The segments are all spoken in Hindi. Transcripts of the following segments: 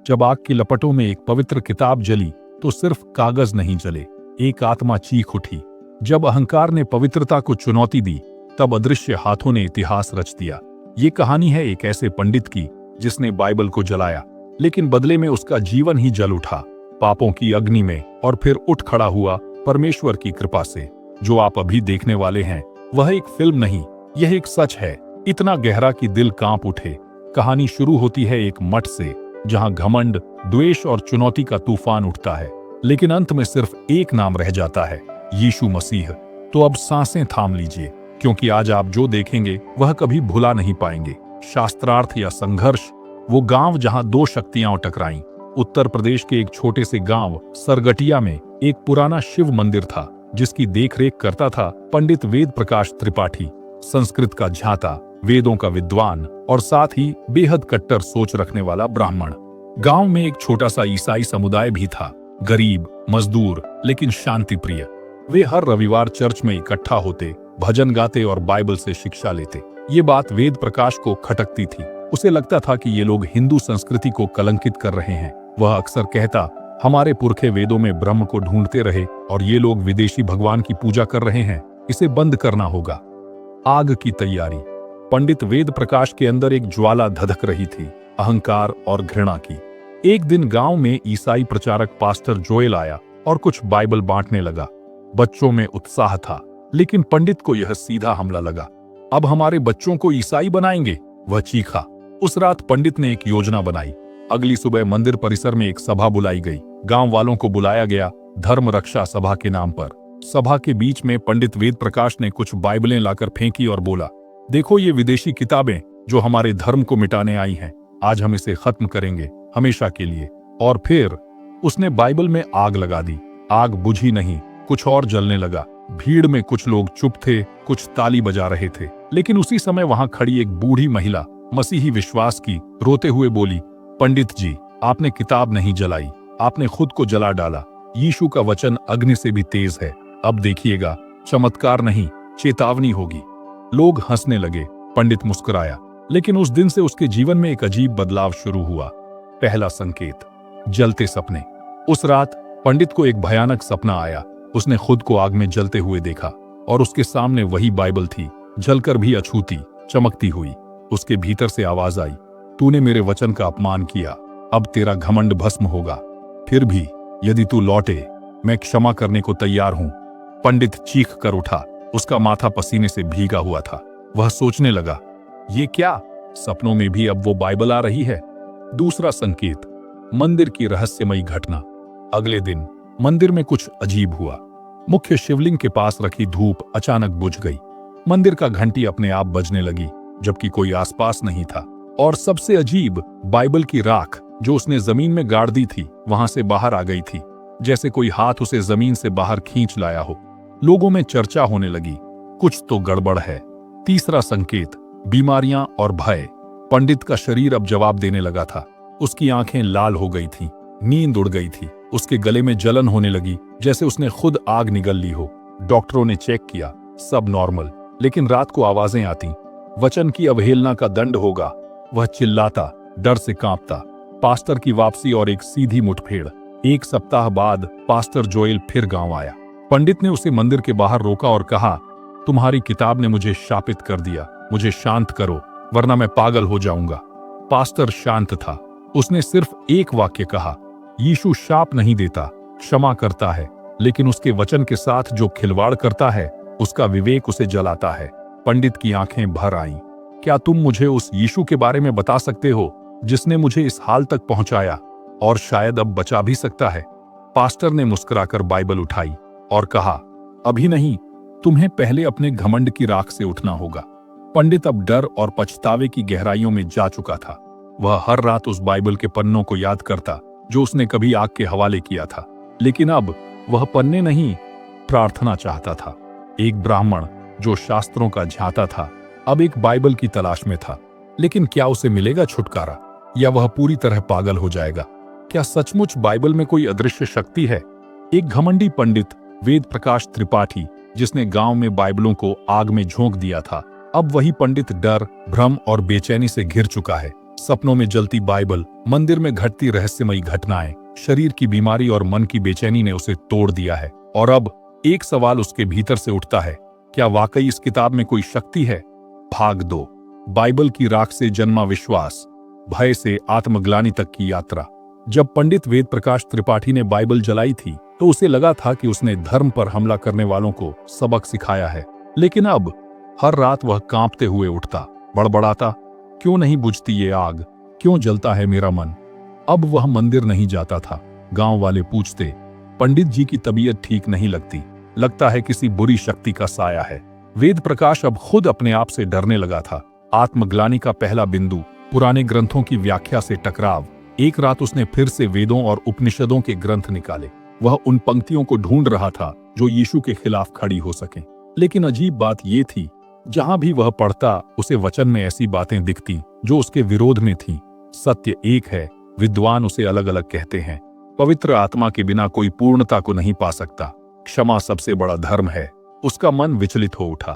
जब आग की लपटों में एक पवित्र किताब जली तो सिर्फ कागज नहीं जले, एक आत्मा चीख उठी। जब अहंकार ने पवित्रता को चुनौती दी तब अदृश्य हाथों ने इतिहास रच दिया। ये कहानी है एक ऐसे पंडित की जिसने बाइबल को जलाया, लेकिन बदले में उसका जीवन ही जल उठा पापों की अग्नि में, और फिर उठ खड़ा हुआ परमेश्वर की कृपा से। जो आप अभी देखने वाले हैं वह एक फिल्म नहीं, यह एक सच है, इतना गहरा कि दिल कांप उठे। कहानी शुरू होती है एक मठ से जहां घमंड, द्वेष और चुनौती का तूफान उठता है, लेकिन अंत में सिर्फ एक नाम रह जाता है, यीशु मसीह। तो अब सांसें थाम लीजिए, क्योंकि आज आप जो देखेंगे वह कभी भुला नहीं पाएंगे। शास्त्रार्थ या संघर्ष, वो गांव जहां दो शक्तियां टकराईं। उत्तर प्रदेश के एक छोटे से गांव सरगटिया में एक पुराना शिव मंदिर था जिसकी देखरेख करता था पंडित वेद प्रकाश त्रिपाठी, संस्कृत का झाता, वेदों का विद्वान और साथ ही बेहद कट्टर सोच रखने वाला ब्राह्मण। गांव में एक छोटा सा ईसाई समुदाय भी था, गरीब, मजदूर, लेकिन शांति प्रिय। वे हर रविवार चर्च में इकट्ठा होते, भजन गाते और बाइबल से शिक्षा लेते। ये बात वेद प्रकाश को खटकती थी। उसे लगता था कि ये लोग हिंदू संस्कृति को कलंकित कर रहे हैं। वह अक्सर कहता, हमारे पुरखे वेदों में ब्रह्म को ढूंढते रहे और ये लोग विदेशी भगवान की पूजा कर रहे हैं, इसे बंद करना होगा। आग की तैयारी। पंडित वेद प्रकाश के अंदर एक ज्वाला धधक रही थी, अहंकार और घृणा की। एक दिन गांव में ईसाई प्रचारक पास्टर जोएल आया और कुछ बाइबल बांटने लगा। बच्चों में उत्साह था, लेकिन पंडित को यह सीधा हमला लगा। अब हमारे बच्चों को ईसाई बनाएंगे, वह चीखा। उस रात पंडित ने एक योजना बनाई। अगली सुबह मंदिर परिसर में एक सभा बुलाई गई। गांव वालों को बुलाया गया, धर्म रक्षा सभा के नाम पर। सभा के बीच में पंडित वेद प्रकाश ने कुछ बाइबलें लाकर फेंकी और बोला, देखो ये विदेशी किताबें जो हमारे धर्म को मिटाने आई हैं, आज हम इसे खत्म करेंगे, हमेशा के लिए। और फिर उसने बाइबल में आग लगा दी। आग बुझी नहीं, कुछ और जलने लगा। भीड़ में कुछ लोग चुप थे, कुछ ताली बजा रहे थे, लेकिन उसी समय वहां खड़ी एक बूढ़ी महिला, मसीही विश्वास की, रोते हुए बोली, पंडित जी, आपने किताब नहीं जलाई, आपने खुद को जला डाला। यीशु का वचन अग्नि से भी तेज है, अब देखिएगा, चमत्कार नहीं, चेतावनी होगी। लोग हंसने लगे। पंडित मुस्कुराया, लेकिन उस दिन से उसके जीवन में एक अजीब बदलाव शुरू हुआ। पहला संकेत, जलते सपने। उस रात पंडित को एक भयानक सपना आया। उसने खुद को आग में जलते हुए देखा और उसके सामने वही बाइबल थी, जलकर भी अछूती, चमकती हुई। उसके भीतर से आवाज आई, तूने मेरे वचन का अपमान किया, अब तेरा घमंड भस्म होगा। फिर भी यदि तू लौटे, मैं क्षमा करने को तैयार हूं। पंडित चीख कर उठा। उसका माथा पसीने से भीगा हुआ था। वह सोचने लगा, ये क्या, सपनों में भी अब वो बाइबल आ रही है। दूसरा संकेत, मंदिर की रहस्यमयी घटना। अगले दिन मंदिर में कुछ अजीब हुआ। मुख्य शिवलिंग के पास रखी धूप अचानक बुझ गई। मंदिर का घंटी अपने आप बजने लगी, जबकि कोई आसपास नहीं था। और सबसे अजीब, बाइबल की राख जो उसने जमीन में गाड़ दी थी, वहां से बाहर आ गई थी, जैसे कोई हाथ उसे जमीन से बाहर खींच लाया हो। लोगों में चर्चा होने लगी, कुछ तो गड़बड़ है। तीसरा संकेत, बीमारियां और भय। पंडित का शरीर अब जवाब देने लगा था। उसकी आंखें लाल हो गई थीं, नींद उड़ गई थी, उसके गले में जलन होने लगी, जैसे उसने खुद आग निगल ली हो। डॉक्टरों ने चेक किया, सब नॉर्मल, लेकिन रात को आवाजें आती, वचन की अवहेलना का दंड होगा। वह चिल्लाता, डर से कांपता। पास्टर की वापसी और एक सीधी मुठभेड़। एक सप्ताह बाद पास्टर जोएल फिर गांव आया। पंडित ने उसे मंदिर के बाहर रोका और कहा, तुम्हारी किताब ने मुझे शापित कर दिया, मुझे शांत करो, वरना मैं पागल हो जाऊंगा। पास्टर शांत था। उसने सिर्फ एक वाक्य कहा, यीशु शाप नहीं देता, क्षमा करता है, लेकिन उसके वचन के साथ जो खिलवाड़ करता है, उसका विवेक उसे जलाता है। पंडित की आंखें भर आईं। क्या तुम मुझे उस यीशु के बारे में बता सकते हो जिसने मुझे इस हाल तक पहुंचाया और शायद अब बचा भी सकता है? पास्टर ने मुस्कुराकर बाइबल उठाई और कहा, अभी नहीं, तुम्हें पहले अपने घमंड की राख से उठना होगा। पंडित अब डर और पछतावे की गहराइयों में जा चुका था। वह हर रात उस बाइबल के पन्नों को याद करता जो उसने कभी आग के हवाले किया था, लेकिन अब वह पन्ने नहीं, प्रार्थना चाहता था। एक ब्राह्मण जो शास्त्रों का झांता था, अब एक बाइबल की तलाश में था। लेकिन क्या उसे मिलेगा छुटकारा, या वह पूरी तरह पागल हो जाएगा? क्या सचमुच बाइबल में कोई अदृश्य शक्ति है? एक घमंडी पंडित वेद प्रकाश त्रिपाठी, जिसने गांव में बाइबलों को आग में झोंक दिया था, अब वही पंडित डर, भ्रम और बेचैनी से घिर चुका है। सपनों में जलती बाइबल, मंदिर में घटती रहस्यमयी घटनाएं, शरीर की बीमारी और मन की बेचैनी ने उसे तोड़ दिया है। और अब एक सवाल उसके भीतर से उठता है, क्या वाकई इस किताब में कोई शक्ति है? भाग 2। बाइबल की राख से जन्मा विश्वास, भय से आत्मग्लानि तक की यात्रा। जब पंडित वेद प्रकाश त्रिपाठी ने बाइबल जलाई थी तो उसे लगा था कि उसने धर्म पर हमला करने वालों को सबक सिखाया है। लेकिन अब हर रात वह कांपते हुए उठता, बड़बड़ाता, क्यों नहीं बुझती ये आग, क्यों जलता है मेरा मन। अब वह मंदिर नहीं जाता था। गांव वाले पूछते, पंडित जी की तबीयत ठीक नहीं लगती, लगता है किसी बुरी शक्ति का साया है। वेद प्रकाश अब खुद अपने आप से डरने लगा था। आत्मग्लानि का पहला बिंदु, पुराने ग्रंथों की व्याख्या से टकराव। एक रात उसने फिर से वेदों और उपनिषदों के ग्रंथ निकाले। वह उन पंक्तियों को ढूंढ रहा था जो यीशु के खिलाफ खड़ी हो सकें। लेकिन अजीब बात यह थी, जहां भी वह पढ़ता उसे वचन में ऐसी बातें दिखती जो उसके विरोध में थीं। सत्य एक है, विद्वान उसे अलग अलग कहते हैं। पवित्र आत्मा के बिना कोई पूर्णता को नहीं पा सकता। क्षमा सबसे बड़ा धर्म है। उसका मन विचलित हो उठा।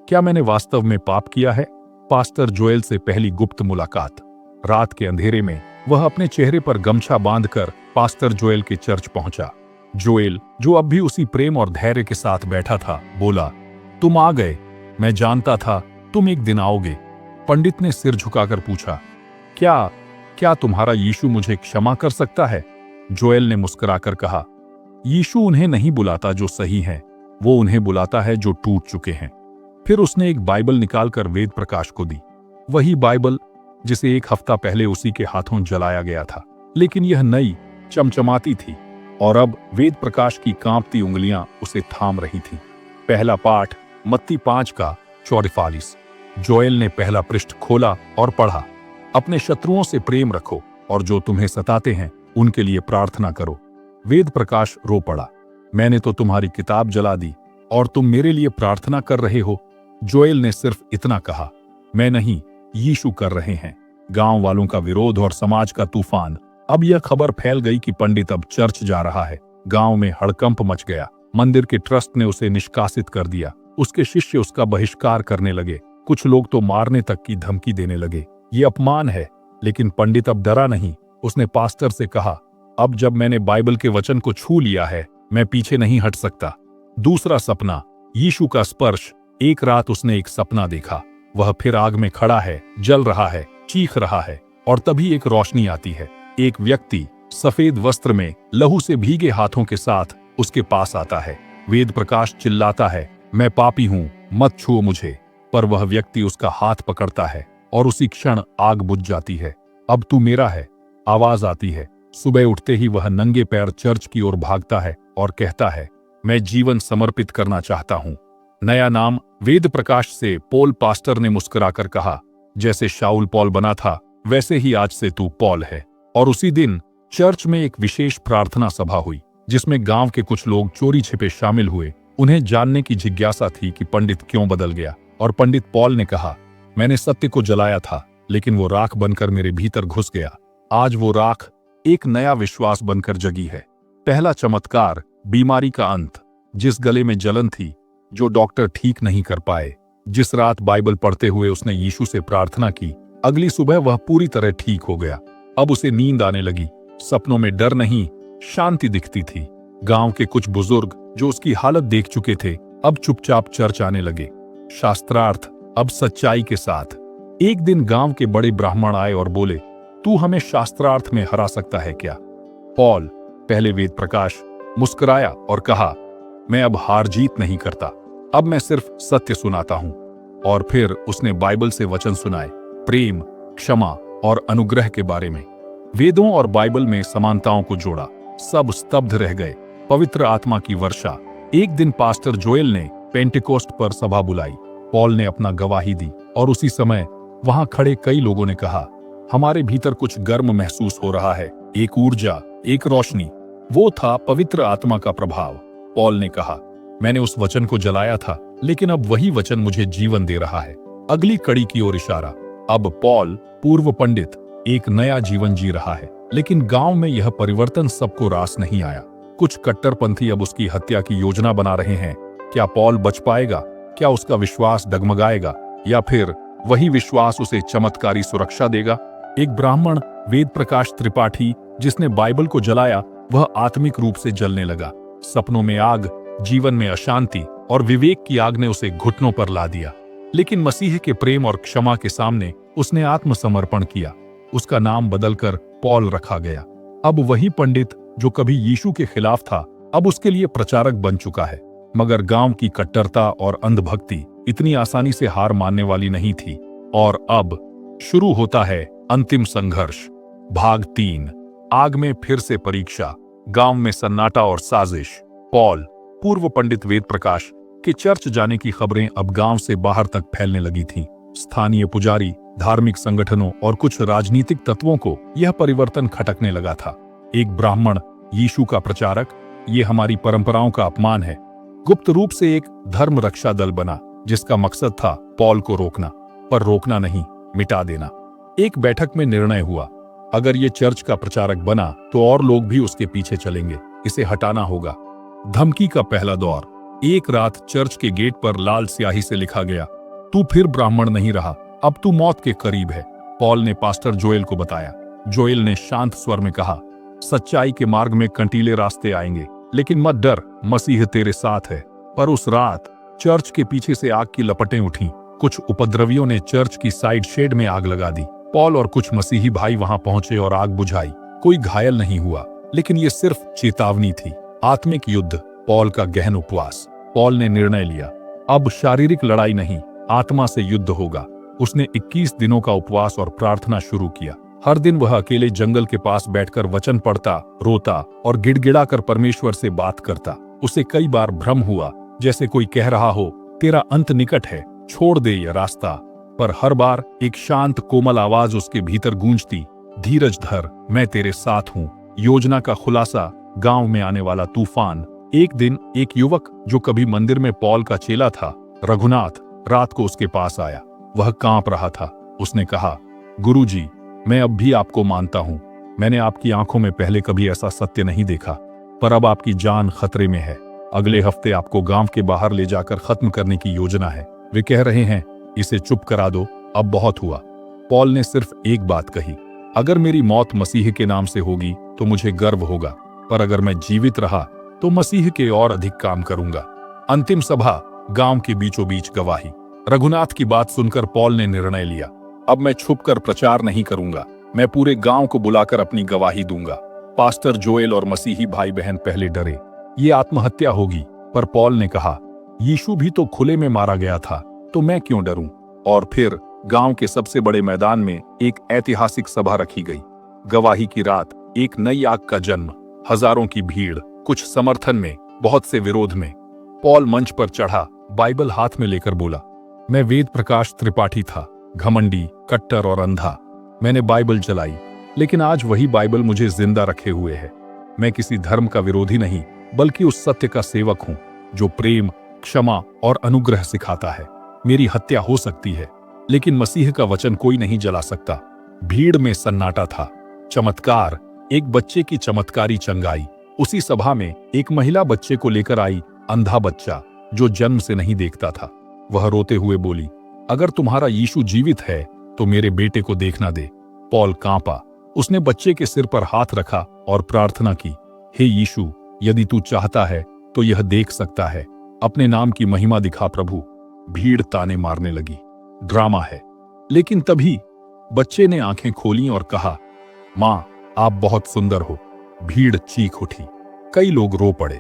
क्या मैंने वास्तव में पाप किया है? पास्टर जोएल से पहली गुप्त मुलाकात। रात के अंधेरे में वह अपने चेहरे पर गमछा बांधकर पास्टर जोएल के चर्च पहुंचा। जोएल, जो अब भी उसी प्रेम और धैर्य के साथ बैठा था, बोला, तुम आ गए। मैं जानता था तुम एक दिन आओगे। पंडित ने सिर झुकाकर पूछा, क्या तुम्हारा यीशु मुझे क्षमा कर सकता है? जोएल ने मुस्कुराकर कहा, यीशु उन्हें नहीं बुलाता जो सही है, वो उन्हें बुलाता है जो टूट चुके हैं। फिर उसने एक बाइबल निकालकर वेद प्रकाश को दी। वही बाइबल जिसे एक हफ्ता पहले उसी के हाथों जलाया गया था। लेकिन यह नई, चमचमाती थी और अब वेद प्रकाश की कांपती उंगलियां उसे थाम रही थीं। पहला पाठ, मत्ती 5 का 44। जोएल ने पहला पृष्ठ खोला और पढ़ा, अपने शत्रुओं से प्रेम रखो और जो तुम्हें सताते हैं उनके लिए प्रार्थना करो। वेद प्रकाश रो पड़ा, मैंने तो तुम्हारी किताब जला दी और तुम मेरे लिए प्रार्थना कर रहे हो। जोएल ने सिर्फ इतना कहा, मैं नहीं, यीशु कर रहे हैं। गांव वालों का विरोध और समाज का तूफान। अब यह खबर फैल गई कि पंडित अब चर्च जा रहा है। गांव में हड़कंप मच गया। मंदिर के ट्रस्ट ने उसे निष्कासित कर दिया। उसके शिष्य उसका बहिष्कार करने लगे। कुछ लोग तो मारने तक की धमकी देने लगे। ये अपमान है। लेकिन पंडित अब डरा नहीं। उसने पास्टर से कहा, अब जब मैंने बाइबल के वचन को छू लिया है, मैं पीछे नहीं हट सकता। दूसरा सपना, यीशु का स्पर्श। एक रात उसने एक सपना देखा। वह फिर आग में खड़ा है, जल रहा है, चीख रहा है और तभी एक रोशनी आती है। एक व्यक्ति सफेद वस्त्र में लहू से भीगे हाथों के साथ उसके पास आता है। वेद प्रकाश चिल्लाता है, मैं पापी हूं, मत छुओ मुझे। पर वह व्यक्ति उसका हाथ पकड़ता है और उसी क्षण आग बुझ जाती है। अब तू मेरा है, आवाज आती है। सुबह उठते ही वह नंगे पैर चर्च की ओर भागता है और कहता है, मैं जीवन समर्पित करना चाहता हूं। नया नाम वेद प्रकाश से पॉल। पास्टर ने मुस्कुराकर कहा, जैसे शाऊल पॉल बना था वैसे ही आज से तू पॉल है। और उसी दिन चर्च में एक विशेष प्रार्थना सभा हुई जिसमें गांव के कुछ लोग चोरी छिपे शामिल हुए। उन्हें जानने की जिज्ञासा थी कि पंडित क्यों बदल गया। और पंडित पॉल ने कहा, मैंने सत्य को जलाया था लेकिन वो राख बनकर मेरे भीतर घुस गया। आज वो राख एक नया विश्वास बनकर जगी है। पहला चमत्कार, बीमारी का अंत। जिस गले में जलन थी जो डॉक्टर ठीक नहीं कर पाए, जिस रात बाइबल पढ़ते हुए उसने यीशु से प्रार्थना की, अगली सुबह वह पूरी तरह ठीक हो गया। अब उसे नींद आने लगी। सपनों में डर नहीं, शांति दिखती थी। गांव के कुछ बुजुर्ग जो उसकी हालत देख चुके थे अब चुपचाप चर्च आने लगे। शास्त्रार्थ अब सच्चाई के साथ। एक दिन गांव के बड़े ब्राह्मण आए और बोले, तू हमें शास्त्रार्थ में हरा सकता है क्या? पॉल, पहले वेद प्रकाश, मुस्कुराया और कहा, मैं अब हार जीत नहीं करता, अब मैं सिर्फ सत्य सुनाता हूं। और फिर उसने बाइबल से वचन सुनाए, प्रेम, क्षमा और अनुग्रह के बारे में। वेदों और बाइबल में समानताओं को जोड़ा। सब स्तब्ध रह गए। पवित्र आत्मा की वर्षा। एक दिन पास्टर जोएल ने पेंटेकोस्ट पर सभा बुलाई। पॉल ने अपना गवाही दी और उसी समय वहां खड़े कई लोगों ने कहा, हमारे भीतर कुछ गर्म महसूस हो रहा है, एक ऊर्जा, एक रोशनी। वो था पवित्र आत्मा का प्रभाव। पॉल ने कहा, मैंने उस वचन को जलाया था लेकिन अब वही वचन मुझे जीवन दे रहा है। अगली कड़ी की ओर इशारा। अब पॉल, पूर्व पंडित, एक नया जीवन जी रहा है। लेकिन गांव में यह परिवर्तन सबको रास नहीं आया। कुछ कट्टरपंथी अब उसकी हत्या की योजना बना रहे हैं। क्या पॉल बच पाएगा? क्या उसका विश्वास डगमगाएगा या फिर वही विश्वास उसे चमत्कारी सुरक्षा देगा? एक ब्राह्मण वेद प्रकाश त्रिपाठी जिसने बाइबल को जलाया, वह आत्मिक रूप से जलने लगा। सपनों में आग, जीवन में अशांति और विवेक की आग ने उसे घुटनों पर ला दिया। लेकिन मसीह के प्रेम और क्षमा के सामने उसने आत्मसमर्पण किया। उसका नाम बदलकर पॉल रखा गया। अब वही पंडित जो कभी यीशु के खिलाफ था, अब उसके लिए प्रचारक बन चुका है। मगर गांव की कट्टरता और अंधभक्ति इतनी आसानी से हार मानने वाली नहीं थी। और अब शुरू होता है अंतिम संघर्ष। भाग 3। आग में फिर से परीक्षा। गांव में सन्नाटा और साजिश। पॉल, पूर्व पंडित वेद प्रकाश के चर्च जाने की खबरें अब गांव से बाहर तक फैलने लगी थीं। स्थानीय पुजारी, धार्मिक संगठनों और कुछ राजनीतिक तत्वों को यह परिवर्तन खटकने लगा था। एक ब्राह्मण, यीशु का प्रचारक, ये हमारी परंपराओं का अपमान है, गुप्त रूप से एक धर्म रक्षा दल बना, जिसका मकसद था पॉल को रोकना, पर रोकना नहीं, मिटा देना। एक बैठक में निर्णय हुआ, अगर ये चर्च का प्रचारक बना तो और लोग भी उसके पीछे चलेंगे, इसे हटाना होगा। धमकी का पहला दौर। एक रात चर्च के गेट पर लाल स्याही से लिखा गया, तू फिर ब्राह्मण नहीं रहा, अब तू मौत के करीब है। पॉल ने पास्टर जोएल को बताया। जोएल ने शांत स्वर में कहा, सच्चाई के मार्ग में कंटीले रास्ते आएंगे, लेकिन मत डर, मसीह तेरे साथ है। पर उस रात चर्च के पीछे से आग की लपटें उठीं। कुछ उपद्रवियों ने चर्च की साइड शेड में आग लगा दी। पॉल और कुछ मसीही भाई वहां पहुंचे और आग बुझाई। कोई घायल नहीं हुआ, लेकिन ये सिर्फ चेतावनी थी। आत्मिक युद्ध, पॉल का गहन उपवास। पॉल ने निर्णय लिया, अब शारीरिक लड़ाई नहीं, आत्मा से युद्ध होगा। उसने 21 दिनों का उपवास और प्रार्थना शुरू किया। हर दिन वह अकेले जंगल के पास बैठकर वचन पढ़ता, रोता और गिड़गिड़ाकर परमेश्वर से बात करता। उसे कई बार भ्रम हुआ, जैसे कोई कह रहा हो, तेरा अंत निकट है, छोड़ दे यह रास्ता। पर हर बार एक शांत कोमल आवाज उसके भीतर गूंजती, धीरज धर, मैं तेरे साथ हूं। योजना का खुलासा, गांव में आने वाला तूफान। एक दिन एक युवक जो कभी मंदिर में पॉल का चेला था, रघुनाथ, रात को उसके पास आया। वह कांप रहा था। उसने कहा, गुरुजी, मैं अब भी आपको मानता हूं। मैंने आपकी आंखों में पहले कभी ऐसा सत्य नहीं देखा, पर अब आपकी जान खतरे में है। अगले हफ्ते आपको गांव के बाहर ले जाकर खत्म करने की योजना है। वे कह रहे हैं, इसे चुप करा दो, अब बहुत हुआ। पॉल ने सिर्फ एक बात कही, अगर मेरी मौत मसीह के नाम से होगी तो मुझे गर्व होगा, पर अगर मैं जीवित रहा तो मसीह के और अधिक काम करूंगा। अंतिम सभा, गांव के बीचों बीच गवाही। रघुनाथ की बात सुनकर पॉल ने निर्णय लिया, अब मैं छुपकर प्रचार नहीं करूंगा, मैं पूरे गांव को बुलाकर अपनी गवाही दूंगा। पास्टर जोएल और मसीही भाई बहन पहले डरे, ये आत्महत्या होगी, पर पॉल ने कहा, यीशु भी तो खुले में मारा गया था, तो मैं क्यों डरूं। और फिर गांव के सबसे बड़े मैदान में एक ऐतिहासिक सभा रखी गई। गवाही की रात, एक नई आग का जन्म। हजारों की भीड़, कुछ समर्थन में, बहुत से विरोध में। पॉल मंच पर चढ़ा, बाइबल हाथ में लेकर बोला, मैं वेद प्रकाश त्रिपाठी था, घमंडी, कट्टर और अंधा। मैंने बाइबल जलाई, लेकिन आज वही बाइबल मुझे जिंदा रखे हुए है। मैं किसी धर्म का विरोधी नहीं, बल्कि उस सत्य का सेवक हूं जो प्रेम, क्षमा और अनुग्रह सिखाता है। मेरी हत्या हो सकती है, लेकिन मसीह का वचन कोई नहीं जला सकता। भीड़ में सन्नाटा था। चमत्कार, एक बच्चे की चमत्कारी चंगाई। उसी सभा में एक महिला बच्चे को लेकर आई, अंधा बच्चा जो जन्म से नहीं देखता था। वह रोते हुए बोली, अगर तुम्हारा यीशु जीवित है तो मेरे बेटे को देखना दे। पॉल कांपा। उसने बच्चे के सिर पर हाथ रखा और प्रार्थना की, हे यीशु, यदि तू चाहता है तो यह देख सकता है। अपने नाम की महिमा दिखा प्रभु। भीड़ ताने मारने लगी। ड्रामा है। लेकिन तभी बच्चे ने आंखें खोलीं और कहा, मां, आप बहुत सुंदर हो। भीड़ चीख उठी। कई लोग रो पड़े।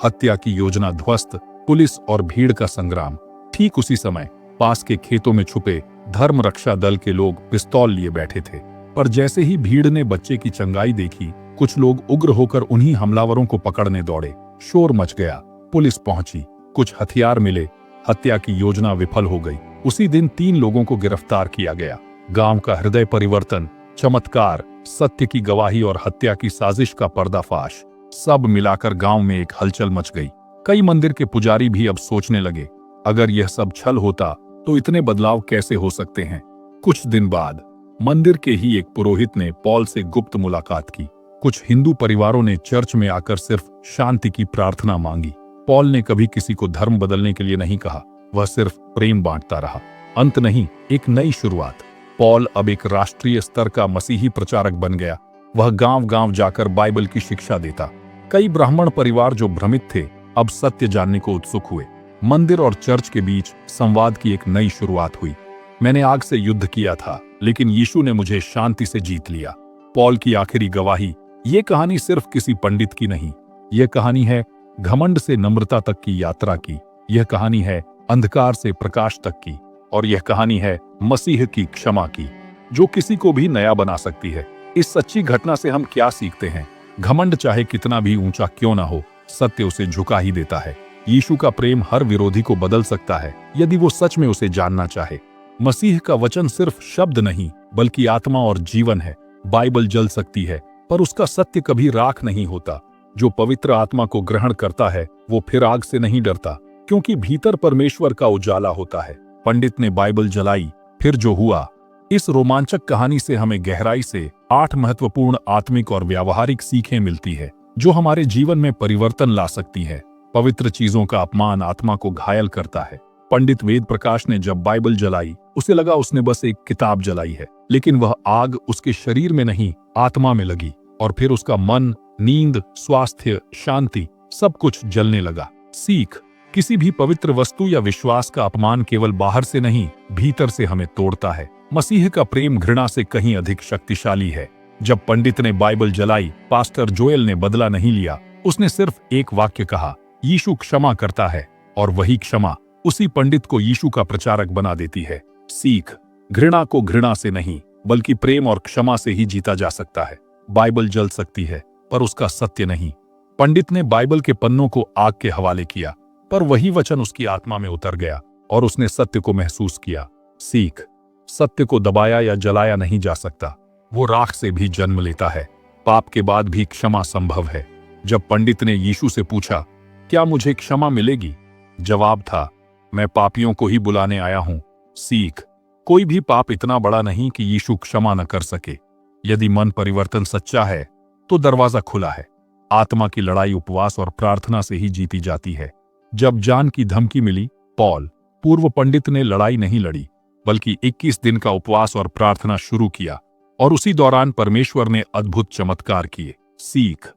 हत्या की योजना ध्वस्त, पुलिस और भीड़ का संग्राम। ठीक उसी समय पास के खेतों में छुपे धर्म रक्षा दल के लोग पिस्तौल लिए बैठे थे। पर जैसे ही भीड़ ने बच्चे की चंगाई देखी, कुछ लोग उग्र होकर उन्हीं हमलावरों को पकड़ने दौड़े। शोर मच गया। पुलिस पहुंची। कुछ हथियार मिले। हत्या की योजना विफल हो गई। उसी दिन 3 लोगों को गिरफ्तार किया गया। गांव का हृदय परिवर्तन, चमत्कार, सत्य की गवाही और हत्या की साजिश का पर्दाफाश, सब मिलाकर गांव में एक हलचल मच गई। कई मंदिर के पुजारी भी अब सोचने लगे, अगर यह सब छल होता तो इतने बदलाव कैसे हो सकते हैं। कुछ दिन बाद मंदिर के ही एक पुरोहित ने पॉल से गुप्त मुलाकात की। कुछ हिंदू परिवारों ने चर्च में आकर सिर्फ शांति की प्रार्थना मांगी। पॉल ने कभी किसी को धर्म बदलने के लिए नहीं कहा, वह सिर्फ प्रेम बांटता रहा। अंत नहीं, एक नई शुरुआत। पॉल अब एक राष्ट्रीय स्तर का मसीही प्रचारक बन गया। वह गांव-गांव जाकर बाइबल की शिक्षा देता। कई ब्राह्मण परिवार जो भ्रमित थे, अब सत्य जानने को उत्सुक हुए। मंदिर और चर्च के बीच संवाद की एक नई शुरुआत हुई। मैंने आग से युद्ध किया था, लेकिन यीशु ने मुझे शांति से जीत लिया। पॉल की आखिरी गवाही। ये कहानी सिर्फ किसी पंडित की नहीं, यह कहानी है घमंड से नम्रता तक की यात्रा की। यह कहानी है अंधकार से प्रकाश तक की, और यह कहानी है मसीह की क्षमा की, जो किसी को भी नया बना सकती है। इस सच्ची घटना से हम क्या सीखते हैं? घमंड चाहे कितना भी ऊंचा क्यों ना हो, सत्य उसे झुका ही देता है। यीशु का प्रेम हर विरोधी को बदल सकता है, यदि वो सच में उसे जानना चाहे। मसीह का वचन सिर्फ शब्द नहीं, बल्कि आत्मा और जीवन है। बाइबल जल सकती है, पर उसका सत्य कभी राख नहीं होता। जो पवित्र आत्मा को ग्रहण करता है, वो फिर आग से नहीं डरता, क्योंकि भीतर परमेश्वर का उजाला होता है। पंडित ने बाइबल जलाई, फिर जो हुआ। इस रोमांचक कहानी से हमें गहराई से 8 महत्वपूर्ण आत्मिक और व्यावहारिक सीखें मिलती है, जो हमारे जीवन में परिवर्तन ला सकती है। पवित्र चीजों का अपमान आत्मा को घायल करता है। पंडित वेद प्रकाश ने जब बाइबल जलाई, उसे लगा उसने बस एक किताब जलाई है, लेकिन वह आग उसके शरीर में नहीं, आत्मा में लगी, और फिर उसका मन, नींद, स्वास्थ्य, शांति, सब कुछ जलने लगा। सीख। किसी भी पवित्र वस्तु या विश्वास का अपमान केवल बाहर से नहीं, भीतर से हमें तोड़ता है। मसीह का प्रेम घृणा से कहीं अधिक शक्तिशाली है। जब पंडित ने बाइबल जलाई, पास्टर जोएल ने बदला नहीं लिया। उसने सिर्फ एक वाक्य कहा, यीशु क्षमा करता है, और वही क्षमा उसी पंडित को यीशु का प्रचारक बना देती है। सीख। घृणा को घृणा से नहीं, बल्कि प्रेम और क्षमा से ही जीता जा सकता है। बाइबल जल सकती है, पर उसका सत्य नहीं। पंडित ने बाइबल के पन्नों को आग के हवाले किया, पर वही वचन उसकी आत्मा में उतर गया, और उसने सत्य को महसूस किया। सीख। सत्य को दबाया या जलाया नहीं जा सकता, वो राख से भी जन्म लेता है। पाप के बाद भी क्षमा संभव है। जब पंडित ने यीशु से पूछा, क्या मुझे क्षमा मिलेगी? जवाब था, मैं पापियों को ही बुलाने आया हूं। सीख। कोई भी पाप इतना बड़ा नहीं कि यीशु क्षमा न कर सके। यदि मन परिवर्तन सच्चा है, तो दरवाजा खुला है। आत्मा की लड़ाई उपवास और प्रार्थना से ही जीती जाती है। जब जान की धमकी मिली, पॉल, पूर्व पंडित ने लड़ाई नहीं लड़ी, बल्कि 21 दिन का उपवास और प्रार्थना शुरू किया, और उसी दौरान परमेश्वर ने अद्भुत चमत्कार किए। सीख।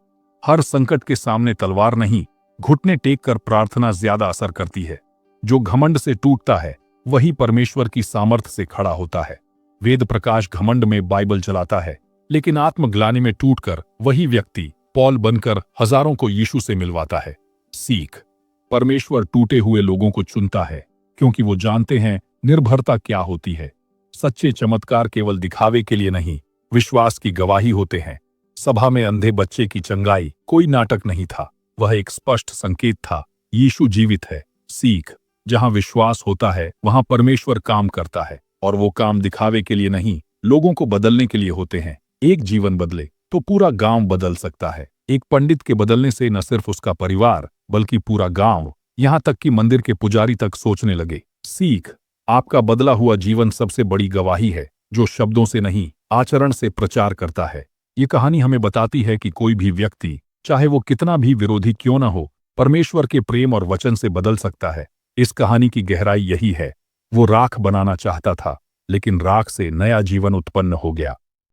हर संकट के सामने तलवार नहीं, घुटने टेक कर प्रार्थना ज्यादा असर करती है। जो घमंड से टूटता है, वही परमेश्वर की सामर्थ्य से खड़ा होता है। वेद प्रकाश घमंड में बाइबल चलाता है, लेकिन आत्मग्लानि में टूटकर वही व्यक्ति पॉल बनकर हजारों को यीशु से मिलवाता है। सीख। परमेश्वर टूटे हुए लोगों को चुनता है, क्योंकि वो जानते हैं निर्भरता क्या होती है। सच्चे चमत्कार केवल दिखावे के लिए नहीं, विश्वास की गवाही होते हैं। सभा में अंधे बच्चे की चंगाई कोई नाटक नहीं था, वह एक स्पष्ट संकेत था, यीशु जीवित है। सीख। जहां विश्वास होता है, वहां परमेश्वर काम करता है, और वो काम दिखावे के लिए नहीं, लोगों को बदलने के लिए होते हैं। एक जीवन बदले तो पूरा गांव बदल सकता है। एक पंडित के बदलने से न सिर्फ उसका परिवार, बल्कि पूरा गांव, यहां तक कि मंदिर के पुजारी तक सोचने लगे। सीख। आपका बदला हुआ जीवन सबसे बड़ी गवाही है, जो शब्दों से नहीं, आचरण से प्रचार करता है। ये कहानी हमें बताती है कि कोई भी व्यक्ति, चाहे वो कितना भी विरोधी क्यों न हो, परमेश्वर के प्रेम और वचन से बदल सकता है। इस कहानी की गहराई यही है, वो राख बनाना चाहता था, लेकिन राख से नया जीवन उत्पन्न हो गया।